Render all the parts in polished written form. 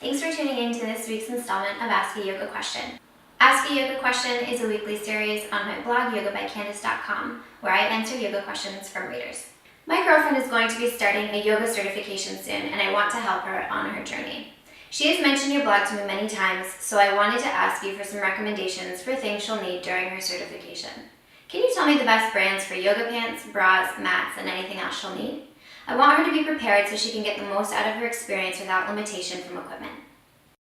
Thanks for tuning in to this week's installment of Ask a Yoga Question. Ask a Yoga Question is a weekly series on my blog, YogaByCandace.com, where I answer yoga questions from readers. My girlfriend is going to be starting a yoga certification soon, and I want to help her on her journey. She has mentioned your blog to me many times, so I wanted to ask you for some recommendations for things she'll need during her certification. Can you tell me the best brands for yoga pants, bras, mats, and anything else she'll need? I want her to be prepared so she can get the most out of her experience without limitation from equipment.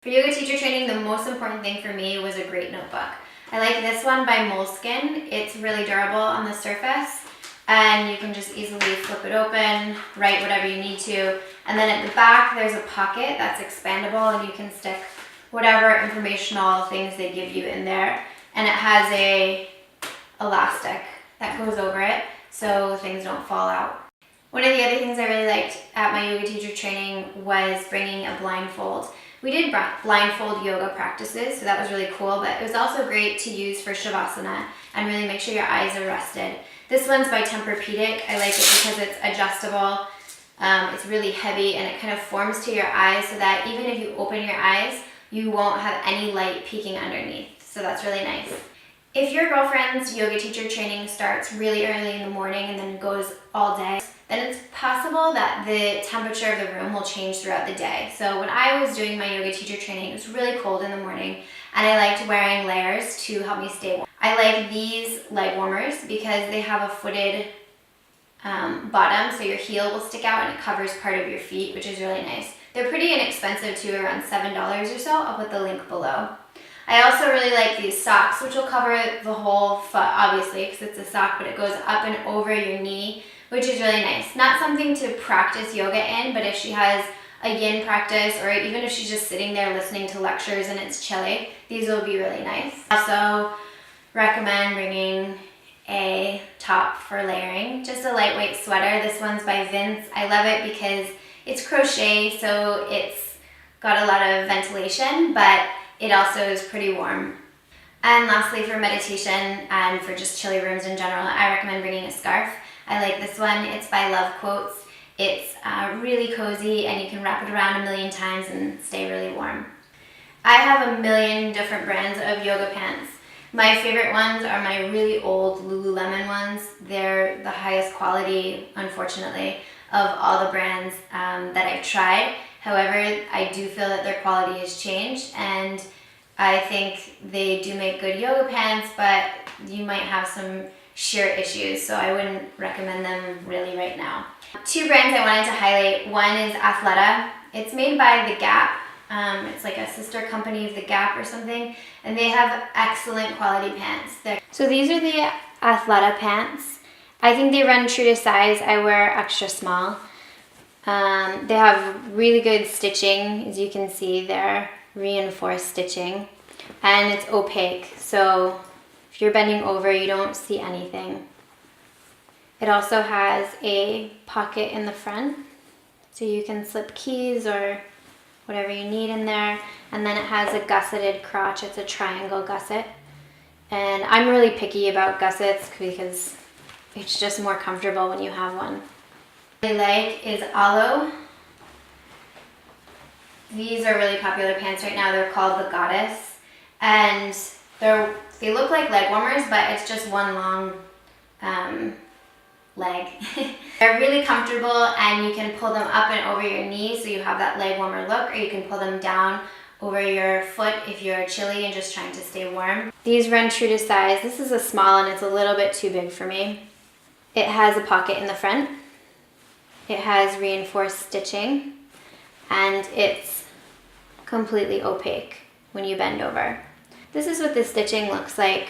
For yoga teacher training, the most important thing for me was a great notebook. I like this one by Moleskine. It's really durable on the surface, and you can just easily flip it open, write whatever you need to. And then at the back, there's a pocket that's expandable, and you can stick whatever informational things they give you in there. And it has a elastic that goes over it so things don't fall out. One of the other things I really liked at my yoga teacher training was bringing a blindfold. We did blindfold yoga practices, so that was really cool, but it was also great to use for Shavasana and really make sure your eyes are rested. This one's by Tempur-Pedic. I like it because it's adjustable, it's really heavy, and it kind of forms to your eyes so that even if you open your eyes, you won't have any light peeking underneath. So that's really nice. If your girlfriend's yoga teacher training starts really early in the morning and then goes all day, then it's possible that the temperature of the room will change throughout the day. So when I was doing my yoga teacher training, it was really cold in the morning, and I liked wearing layers to help me stay warm. I like these leg warmers because they have a footed bottom, so your heel will stick out and it covers part of your feet, which is really nice. They're pretty inexpensive too, around $7 or so. I'll put the link below. I also really like these socks, which will cover the whole foot, obviously, because it's a sock, but it goes up and over your knee, which is really nice. Not something to practice yoga in, but if she has a yin practice, or even if she's just sitting there listening to lectures and it's chilly, these will be really nice. Also recommend bringing a top for layering, just a lightweight sweater. This one's by Vince. I love it because it's crochet, so it's got a lot of ventilation, but it also is pretty warm. And lastly, for meditation and for just chilly rooms in general, I recommend bringing a scarf. I like this one. It's by Love Quotes. It's really cozy, and you can wrap it around a million times and stay really warm. I have a million different brands of yoga pants. My favorite ones are my really old Lululemon ones. They're the highest quality, unfortunately, of all the brands that I've tried. However, I do feel that their quality has changed, and I think they do make good yoga pants, but you might have some shear issues, so I wouldn't recommend them really right now. Two brands I wanted to highlight. One is Athleta. It's made by The Gap. It's like a sister company of The Gap or something, and they have excellent quality pants. So these are the Athleta pants. I think they run true to size. I wear extra small. They have really good stitching. As you can see, they're reinforced stitching, and it's opaque, so if you're bending over, you don't see anything. It also has a pocket in the front, so you can slip keys or whatever you need in there, and then it has a gusseted crotch. It's a triangle gusset, and I'm really picky about gussets because it's just more comfortable when you have one. What I like is Alo. These are really popular pants right now. They're called the Goddess, and they look like leg warmers, but it's just one long leg. They're really comfortable, and you can pull them up and over your knee so you have that leg warmer look, or you can pull them down over your foot if you're chilly and just trying to stay warm. These run true to size. This is a small, and it's a little bit too big for me. It has a pocket in the front. It has reinforced stitching, and it's completely opaque when you bend over. This is what the stitching looks like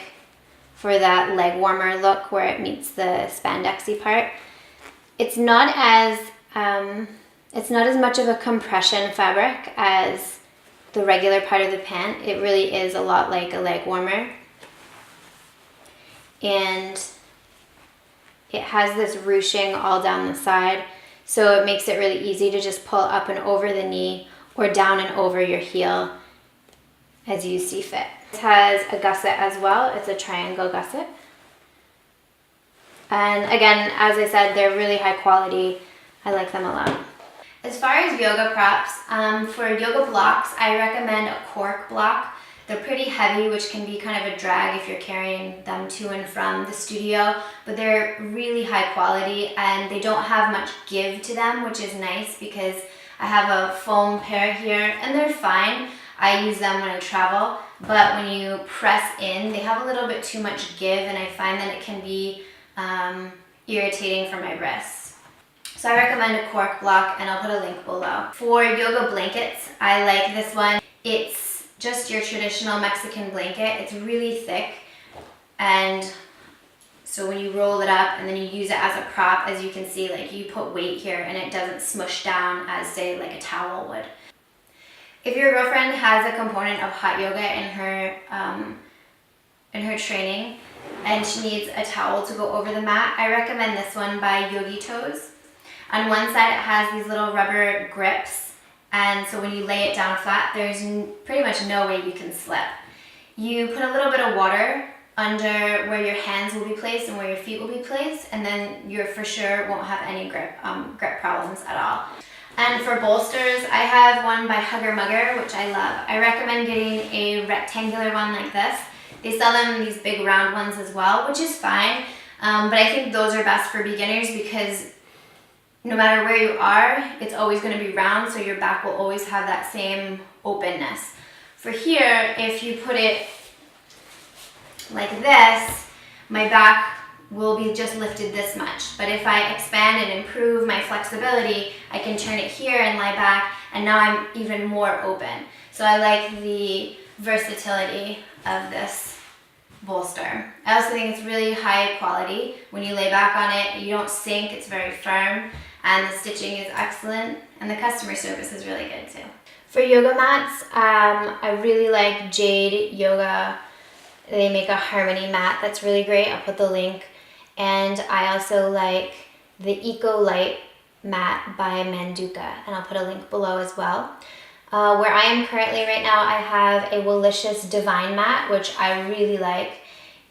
for that leg warmer look where it meets the spandexy part. It's not as much of a compression fabric as the regular part of the pant. It really is a lot like a leg warmer. And it has this ruching all down the side, so it makes it really easy to just pull up and over the knee or down and over your heel as you see fit. It has a gusset as well. It's a triangle gusset. And again, as I said, they're really high quality. I like them a lot. As far as yoga props, for yoga blocks, I recommend a cork block. They're pretty heavy, which can be kind of a drag if you're carrying them to and from the studio, but they're really high quality and they don't have much give to them, which is nice because I have a foam pair here and they're fine. I use them when I travel, but when you press in, they have a little bit too much give and I find that it can be irritating for my wrists. So I recommend a cork block and I'll put a link below. For yoga blankets, I like this one. It's just your traditional Mexican blanket. It's really thick, and so when you roll it up and then you use it as a prop, as you can see, like you put weight here and it doesn't smush down as say like a towel would. If your girlfriend has a component of hot yoga in her training and she needs a towel to go over the mat, I recommend this one by Yogi Toes. On one side it has these little rubber grips, and so when you lay it down flat, there's pretty much no way you can slip. You put a little bit of water under where your hands will be placed and where your feet will be placed, and then you for sure won't have any grip problems at all. And for bolsters, I have one by Hugger Mugger, which I love. I recommend getting a rectangular one like this. They sell them in these big round ones as well, which is fine, but I think those are best for beginners because no matter where you are, it's always going to be round, so your back will always have that same openness. For here, if you put it like this, my back will be just lifted this much. But if I expand and improve my flexibility, I can turn it here and lie back, and now I'm even more open. So I like the versatility of this bolster. I also think it's really high quality. When you lay back on it, you don't sink, it's very firm, and the stitching is excellent, and the customer service is really good too. For yoga mats, I really like Jade Yoga. They make a harmony mat that's really great. I'll put the link. And I also like the Eco Light mat by Manduka, and I'll put a link below as well. Where I am currently right now, I have a Willicious Divine mat, which I really like.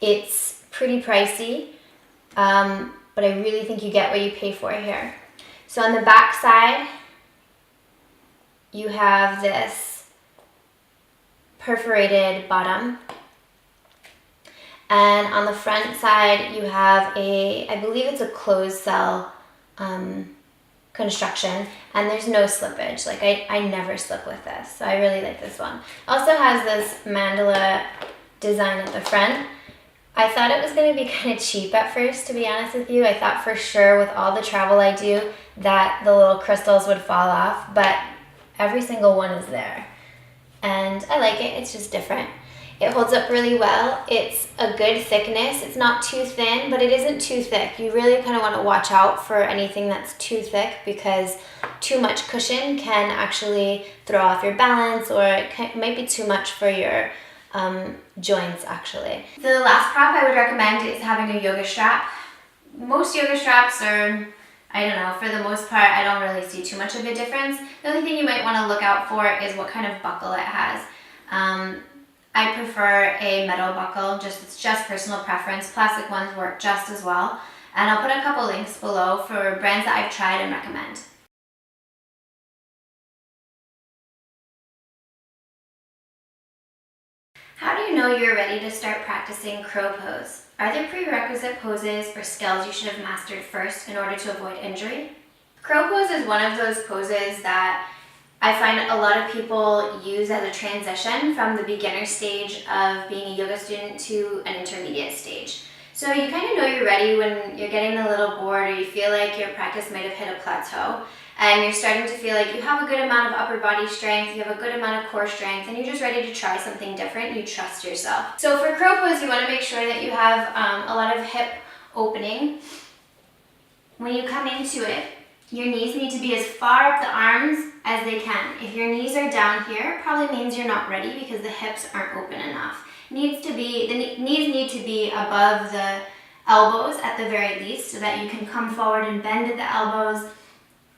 It's pretty pricey, but I really think you get what you pay for here. So on the back side, you have this perforated bottom. And on the front side, you have I believe it's a closed cell construction, and there's no slippage. Like I never slip with this, so I really like this one. Also has this mandala design at the front. I thought it was going to be kind of cheap at first, to be honest with you. I thought for sure with all the travel I do that the little crystals would fall off, but every single one is there. And I like it, it's just different. It holds up really well. It's a good thickness. It's not too thin, but it isn't too thick. You really kind of want to watch out for anything that's too thick because too much cushion can actually throw off your balance, or it might be too much for your joints actually. The last prop I would recommend is having a yoga strap. Most yoga straps are, I don't know, for the most part, I don't really see too much of a difference. The only thing you might want to look out for is what kind of buckle it has. I prefer a metal buckle, it's just personal preference. Plastic ones work just as well. And I'll put a couple links below for brands that I've tried and recommend. How do you know you're ready to start practicing crow pose? Are there prerequisite poses or skills you should have mastered first in order to avoid injury? Crow pose is one of those poses that I find a lot of people use as a transition from the beginner stage of being a yoga student to an intermediate stage. So you kind of know you're ready when you're getting a little bored or you feel like your practice might have hit a plateau and you're starting to feel like you have a good amount of upper body strength, you have a good amount of core strength, and you're just ready to try something different. You trust yourself. So for crow pose, you want to make sure that you have a lot of hip opening. When you come into it, your knees need to be as far up the arms as they can. If your knees are down here, it probably means you're not ready because the hips aren't open enough. The knees need to be above the elbows at the very least so that you can come forward and bend at the elbows,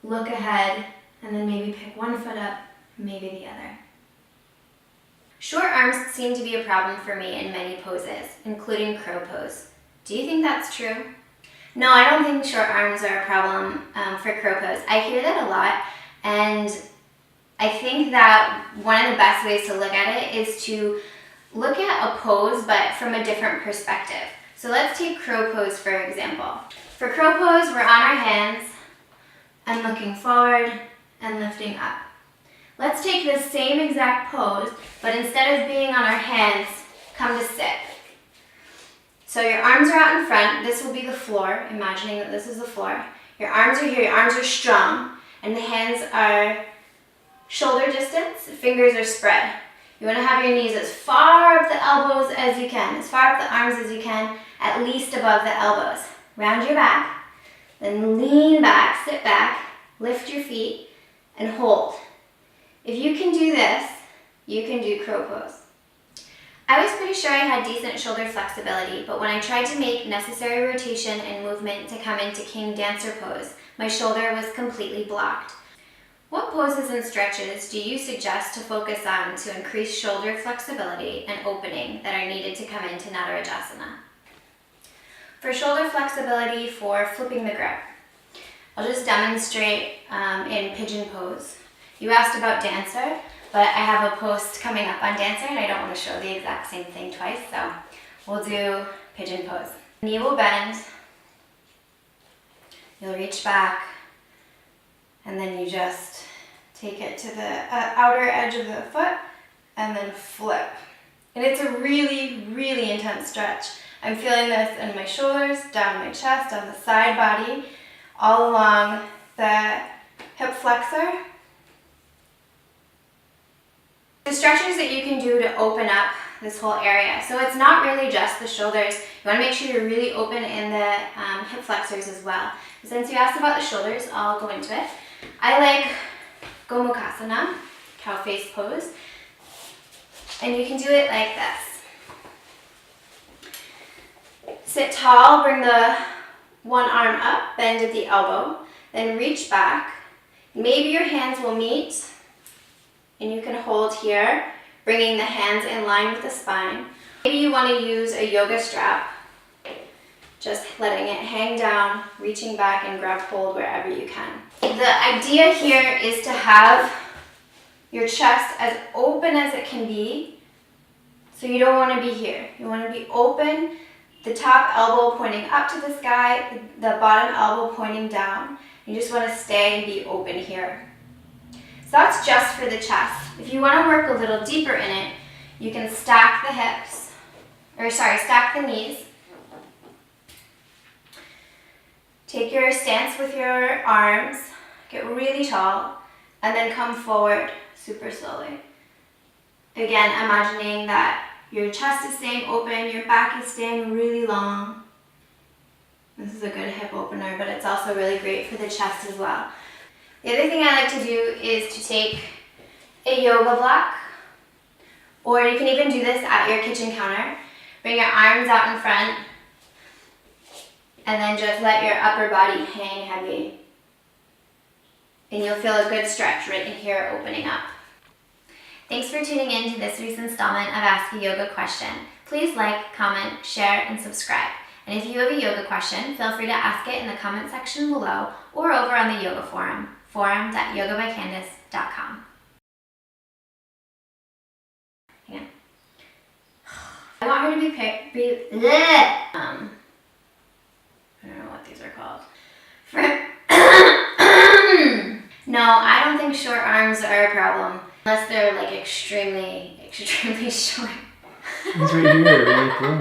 look ahead, and then maybe pick one foot up, maybe the other. Short arms seem to be a problem for me in many poses, including crow pose. Do you think that's true? No, I don't think short arms are a problem for crow pose. I hear that a lot. And I think that one of the best ways to look at it is to look at a pose, but from a different perspective. So let's take crow pose for example. For crow pose, we're on our hands and looking forward and lifting up. Let's take the same exact pose, but instead of being on our hands, come to sit. So your arms are out in front. This will be the floor, imagining that this is the floor. Your arms are here, your arms are strong, and the hands are shoulder distance, fingers are spread. You want to have your knees as far up the elbows as you can, as far up the arms as you can, at least above the elbows. Round your back, then lean back, sit back, lift your feet, and hold. If you can do this, you can do crow pose. I was pretty sure I had decent shoulder flexibility, but when I tried to make necessary rotation and movement to come into king dancer pose, my shoulder was completely blocked. What poses and stretches do you suggest to focus on to increase shoulder flexibility and opening that are needed to come into Natarajasana? For shoulder flexibility for flipping the grip, I'll just demonstrate in pigeon pose. You asked about dancer, but I have a post coming up on dancer and I don't want to show the exact same thing twice, so we'll do pigeon pose. Knee will bend, you'll reach back, and then you just take it to the outer edge of the foot and then flip. And it's a really, really intense stretch. I'm feeling this in my shoulders, down my chest, on the side body, all along the hip flexor. The stretches that you can do to open up this whole area. So it's not really just the shoulders. You want to make sure you're really open in the hip flexors as well. Since you asked about the shoulders, I'll go into it. I like Gomukhasana, cow face pose. And you can do it like this. Sit tall, bring the one arm up, bend at the elbow, then reach back. Maybe your hands will meet, and you can hold here, bringing the hands in line with the spine. Maybe you want to use a yoga strap, just letting it hang down, reaching back and grab hold wherever you can. The idea here is to have your chest as open as it can be. So you don't want to be here. You want to be open, the top elbow pointing up to the sky, the bottom elbow pointing down. You just want to stay and be open here. So that's just for the chest. If you want to work a little deeper in it, you can stack the hips, stack the knees. Take your stance with your arms, get really tall, and then come forward super slowly. Again, imagining that your chest is staying open, your back is staying really long. This is a good hip opener, but it's also really great for the chest as well. The other thing I like to do is to take a yoga block, or you can even do this at your kitchen counter. Bring your arms out in front, and then just let your upper body hang heavy. And you'll feel a good stretch right in here opening up. Thanks for tuning in to this week's installment of Ask a Yoga Question. Please like, comment, share, and subscribe. And if you have a yoga question, feel free to ask it in the comment section below or over on the yoga forum, forum.yogabycandace.com. Hang on. I want her to be I don't know what these are called. No, I don't think short arms are a problem. Unless they're like extremely, extremely short. It's right here, right there.